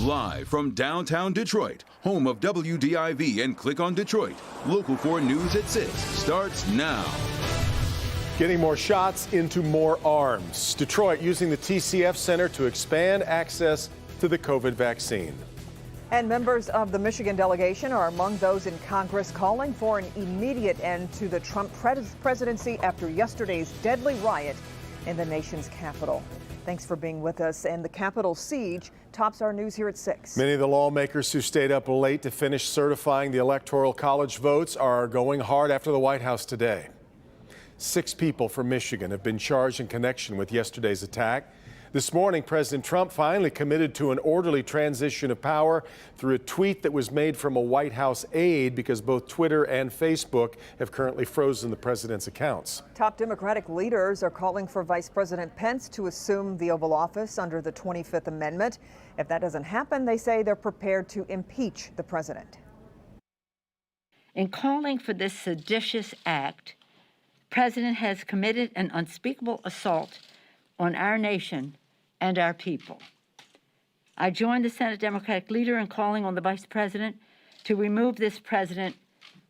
Live from downtown Detroit, home of WDIV and Click on Detroit, Local 4 News at 6 starts now. Getting more shots into more arms. Detroit using the TCF Center to expand access to the COVID vaccine. And members of the Michigan delegation are among those in Congress calling for an immediate end to the Trump presidency after yesterday's deadly riot in the nation's capital. Thanks for being with us. And the Capitol siege tops our news here at 6. Many of the lawmakers who stayed up late to finish certifying the Electoral College votes are going hard after the White House today. 6 people from Michigan have been charged in connection with yesterday's attack. This morning, President Trump finally committed to an orderly transition of power through a tweet that was made from a White House aide because both Twitter and Facebook have currently frozen the president's accounts. Top Democratic leaders are calling for Vice President Pence to assume the Oval Office under the 25th Amendment. If that doesn't happen, they say they're prepared to impeach the president. In calling for this seditious act, the president has committed an unspeakable assault on our nation and our people. I join the Senate Democratic leader in calling on the Vice President to remove this president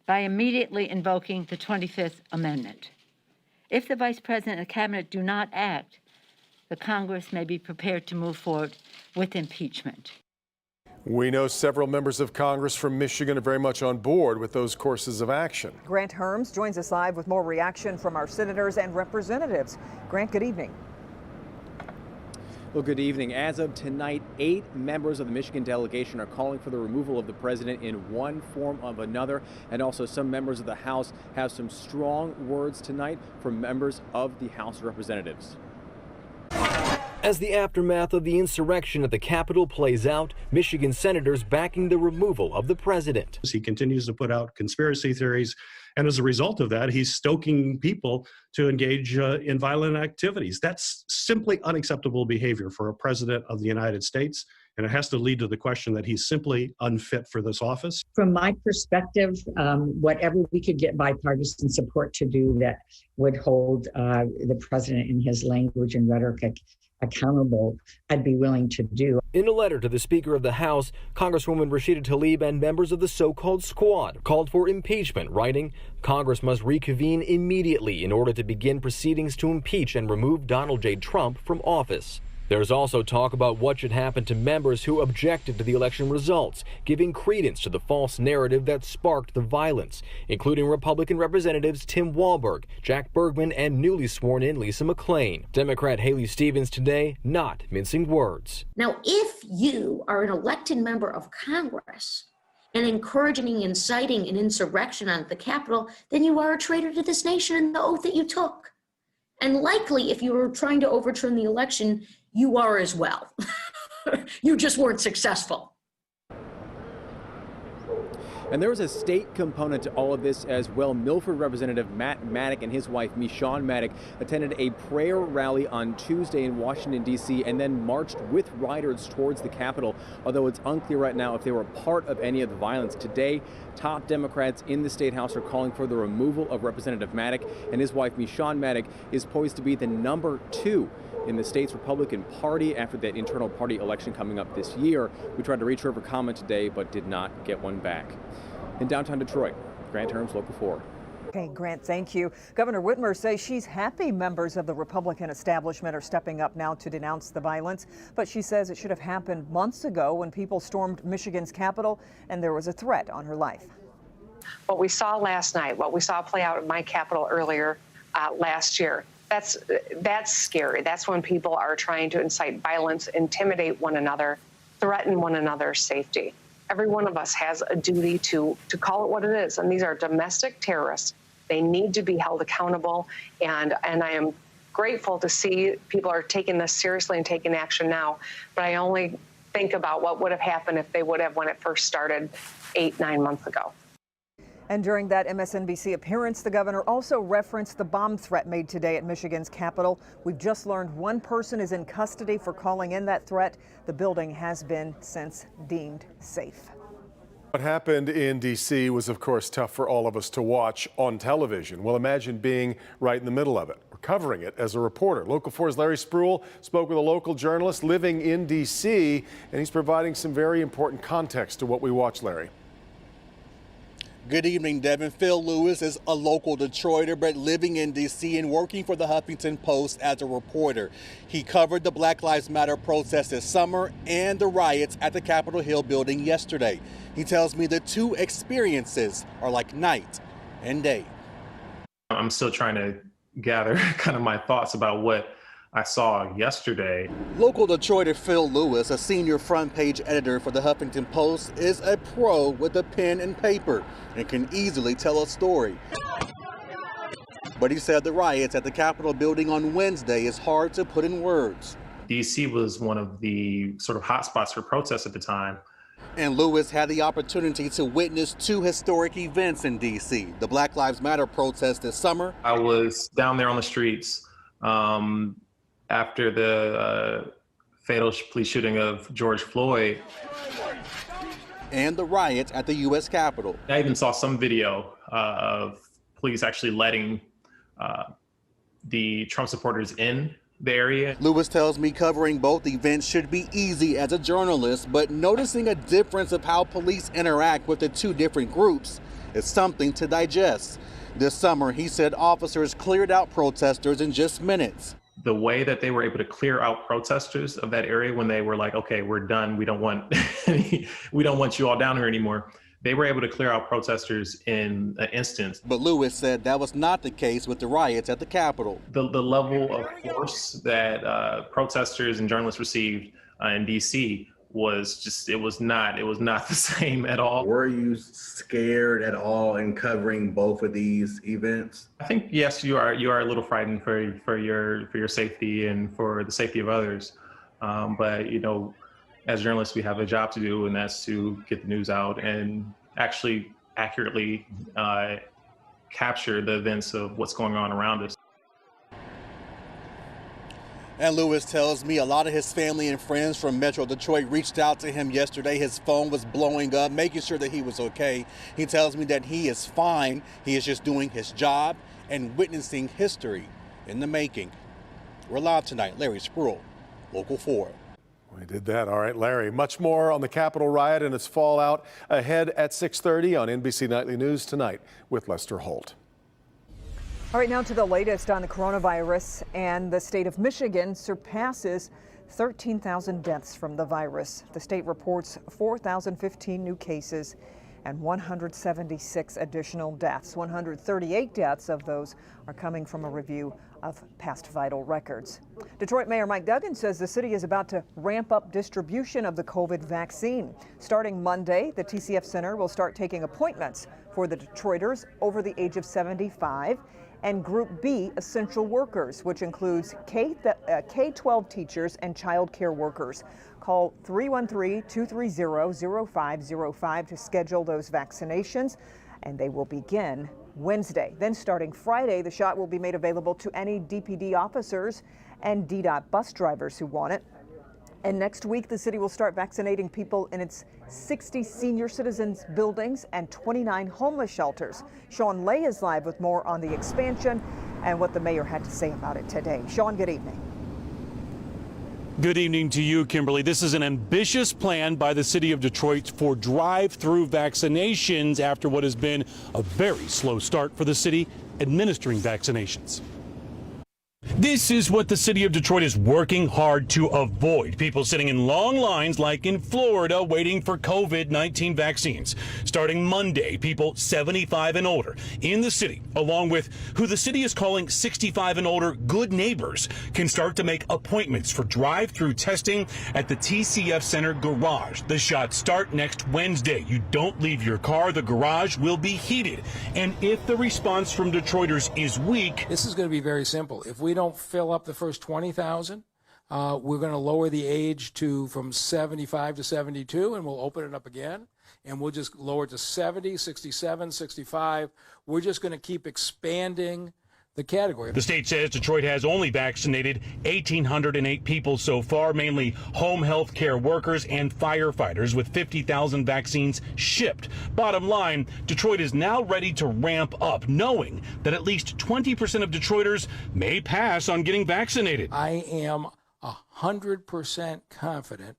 by immediately invoking the 25th Amendment. If the Vice President and the Cabinet do not act, the Congress may be prepared to move forward with impeachment. We know several members of Congress from Michigan are very much on board with those courses of action. Grant Herms joins us live with more reaction from our senators and representatives. Grant, good evening. Well, good evening. As of tonight, 8 members of the Michigan delegation are calling for the removal of the president in one form or another. And also some members of the House have some strong words tonight from members of the House of Representatives. As the aftermath of the insurrection at the Capitol plays out, Michigan senators backing the removal of the president. He continues to put out conspiracy theories, and as a result of that, he's stoking people to engage in violent activities. That's simply unacceptable behavior for a president of the United States, and it has to lead to the question that he's simply unfit for this office. From my perspective, whatever we could get bipartisan support to do that would hold the president in his language and rhetoric accountable, I'd be willing to do. In a letter to the Speaker of the House, Congresswoman Rashida Tlaib and members of the so-called squad called for impeachment, writing, Congress must reconvene immediately in order to begin proceedings to impeach and remove Donald J. Trump from office. There's also talk about what should happen to members who objected to the election results, giving credence to the false narrative that sparked the violence, including Republican Representatives Tim Walberg, Jack Bergman, and newly sworn-in Lisa McClain. Democrat Haley Stevens today not mincing words. Now, if you are an elected member of Congress and encouraging and inciting an insurrection on the Capitol, then you are a traitor to this nation and the oath that you took. And likely, if you were trying to overturn the election, you are as well. You just weren't successful. And there was a state component to all of this as well. Milford Representative Matt Maddock and his wife, Michonne Maddock, attended a prayer rally on Tuesday in Washington, D.C., and then marched with rioters towards the Capitol, although it's unclear right now if they were part of any of the violence. Today, top Democrats in the State House are calling for the removal of Representative Maddock, and his wife, Michonne Maddock, is poised to be the number 2 in the state's Republican Party after that internal party election coming up this year. We tried to reach her for comment today, but did not get one back. In downtown Detroit, Grant Herms, Local 4. Okay, Grant, thank you. Governor Whitmer says she's happy members of the Republican establishment are stepping up now to denounce the violence, but she says it should have happened months ago when people stormed Michigan's Capitol and there was a threat on her life. What we saw last night, what we saw play out at my Capitol earlier last year, that's scary. That's when people are trying to incite violence, intimidate one another, threaten one another's safety. Every one of us has a duty to call it what it is, and these are domestic terrorists. They need to be held accountable, and I am grateful to see people are taking this seriously and taking action now, but I only think about what would have happened if they would have when it first started 8-9 months ago. And during that MSNBC appearance, the governor also referenced the bomb threat made today at Michigan's Capitol. We've just learned one person is in custody for calling in that threat. The building has been since deemed safe. What happened in D.C. was, of course, tough for all of us to watch on television. Well, imagine being right in the middle of it, or covering it as a reporter. Local 4's Larry Spruill spoke with a local journalist living in D.C., and he's providing some very important context to what we watched, Larry. Good evening, Devin. Phil Lewis is a local Detroiter, but living in D.C. and working for the Huffington Post as a reporter. He covered the Black Lives Matter protests this summer and the riots at the Capitol Hill building yesterday. He tells me the two experiences are like night and day. I'm still trying to gather kind of my thoughts about what I saw yesterday. Local Detroiter Phil Lewis, a senior front page editor for the Huffington Post, is a pro with a pen and paper and can easily tell a story. But he said the riots at the Capitol building on Wednesday is hard to put in words. DC was one of the sort of hotspots for protests at the time. And Lewis had the opportunity to witness two historic events in D.C. The Black Lives Matter protest this summer. I was down there on the streets after the fatal police shooting of George Floyd. And the riots at the U.S. Capitol. I even saw some video of police actually letting the Trump supporters in the area. Lewis tells me covering both events should be easy as a journalist, but noticing a difference of how police interact with the two different groups is something to digest. This summer, he said officers cleared out protesters in just minutes. The way that they were able to clear out protesters of that area when they were like, okay, we're done. We don't want you all down here anymore. They were able to clear out protesters in an instant. But Lewis said that was not the case with the riots at the Capitol. The level of force that protesters and journalists received in DC was just, it was not the same at all. Were you scared at all in covering both of these events? I think, yes, you are a little frightened for your safety and for the safety of others. But, you know, as journalists, we have a job to do, and that's to get the news out and actually accurately capture the events of what's going on around us. And Lewis tells me a lot of his family and friends from Metro Detroit reached out to him yesterday. His phone was blowing up, making sure that he was okay. He tells me that he is fine. He is just doing his job and witnessing history in the making. We're live tonight. Larry Spruill, Local 4. We did that. All right, Larry. Much more on the Capitol riot and its fallout ahead at 6:30 on NBC Nightly News tonight with Lester Holt. All right, now to the latest on the coronavirus, and the state of Michigan surpasses 13,000 deaths from the virus. The state reports 4,015 new cases and 176 additional deaths. 138 deaths of those are coming from a review of past vital records. Detroit Mayor Mike Duggan says the city is about to ramp up distribution of the COVID vaccine. Starting Monday, the TCF Center will start taking appointments for the Detroiters over the age of 75 and Group B essential workers, which includes K-12 teachers and child care workers. Call 313-230-0505 to schedule those vaccinations, and they will begin Wednesday. Then starting Friday, the shot will be made available to any DPD officers and DDOT bus drivers who want it. And next week, the city will start vaccinating people in its 60 senior citizens buildings and 29 homeless shelters. Sean Lay is live with more on the expansion and what the mayor had to say about it today. Sean, good evening. Good evening to you, Kimberly. This is an ambitious plan by the city of Detroit for drive-through vaccinations after what has been a very slow start for the city administering vaccinations. This is what the city of Detroit is working hard to avoid. People sitting in long lines like in Florida waiting for COVID-19 vaccines. Starting Monday, people 75 and older in the city, along with who the city is calling 65 and older good neighbors, can start to make appointments for drive-through testing at the TCF Center garage. The shots start next Wednesday. You don't leave your car. The garage will be heated. And if the response from Detroiters is weak, this is going to be very simple. If we don't fill up the first 20,000, we're going to lower the age from 75 to 72, and we'll open it up again, and we'll just lower it to 70, 67, 65. We're just going to keep expanding the category. The state says Detroit has only vaccinated 1,808 people so far, mainly home health care workers and firefighters, with 50,000 vaccines shipped. Bottom line, Detroit is now ready to ramp up, knowing that at least 20% of Detroiters may pass on getting vaccinated. I am 100% confident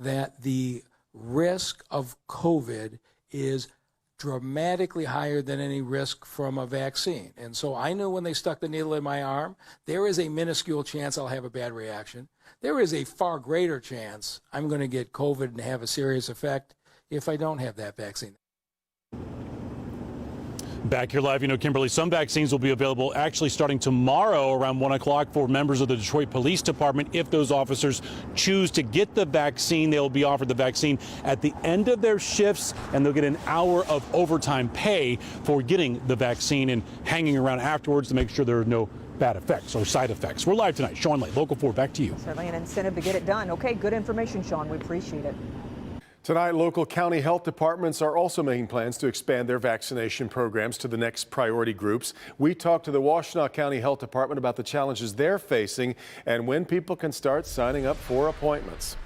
that the risk of COVID is dramatically higher than any risk from a vaccine. And so I knew when they stuck the needle in my arm, there is a minuscule chance I'll have a bad reaction. There is a far greater chance I'm going to get COVID and have a serious effect if I don't have that vaccine. Back here live, Kimberly, some vaccines will be available actually starting tomorrow around 1 o'clock for members of the Detroit Police Department. If those officers choose to get the vaccine, they will be offered the vaccine at the end of their shifts, and they'll get an hour of overtime pay for getting the vaccine and hanging around afterwards to make sure there are no bad effects or side effects. We're live tonight. Sean Lay, Local 4, back to you. Certainly an incentive to get it done. Okay, good information, Sean. We appreciate it. Tonight, local county health departments are also making plans to expand their vaccination programs to the next priority groups. We talked to the Washtenaw County Health Department about the challenges they're facing and when people can start signing up for appointments.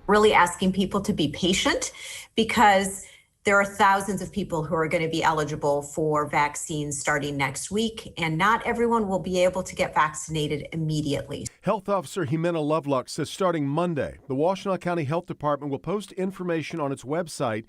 Really asking people to be patient because there are thousands of people who are going to be eligible for vaccines starting next week, and not everyone will be able to get vaccinated immediately. Health Officer Jimena Lovelock says starting Monday, the Washtenaw County Health Department will post information on its website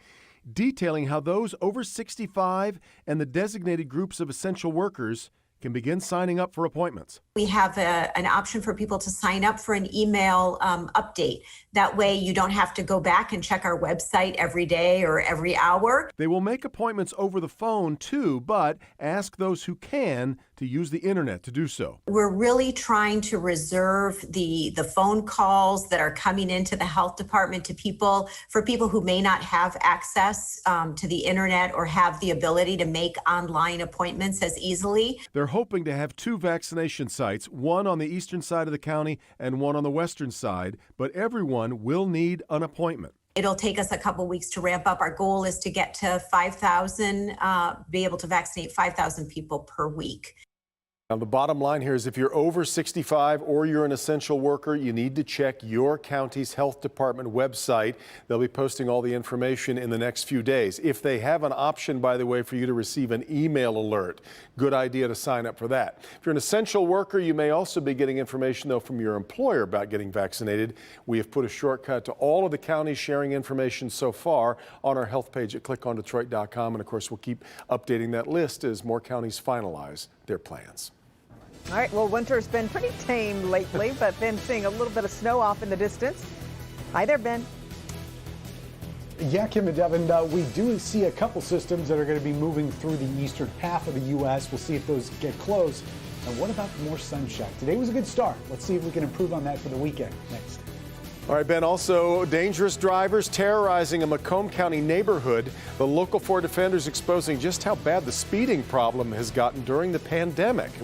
detailing how those over 65 and the designated groups of essential workers can begin signing up for appointments. We have an option for people to sign up for an email update. That way you don't have to go back and check our website every day or every hour. They will make appointments over the phone too, but ask those who can to use the internet to do so. We're really trying to reserve the phone calls that are coming into the health department to people, for people who may not have access to the internet or have the ability to make online appointments as easily. They're hoping to have 2 vaccination sites, one on the eastern side of the county and one on the western side, but everyone will need an appointment. It'll take us a couple weeks to ramp up. Our goal is to get to 5,000, be able to vaccinate 5,000 people per week. Now, the bottom line here is if you're over 65 or you're an essential worker, you need to check your county's health department website. They'll be posting all the information in the next few days. If they have an option, by the way, for you to receive an email alert, good idea to sign up for that. If you're an essential worker, you may also be getting information, though, from your employer about getting vaccinated. We have put a shortcut to all of the counties sharing information so far on our health page at clickondetroit.com. And, of course, we'll keep updating that list as more counties finalize their plans. All right, well, winter's been pretty tame lately, but then seeing a little bit of snow off in the distance. Hi there, Ben. Yeah, Kim and Devin, we do see a couple systems that are going to be moving through the eastern half of the U.S. We'll see if those get close. And what about more sunshine? Today was a good start. Let's see if we can improve on that for the weekend next. All right, Ben, also dangerous drivers terrorizing a Macomb County neighborhood. The Local 4 defenders exposing just how bad the speeding problem has gotten during the pandemic.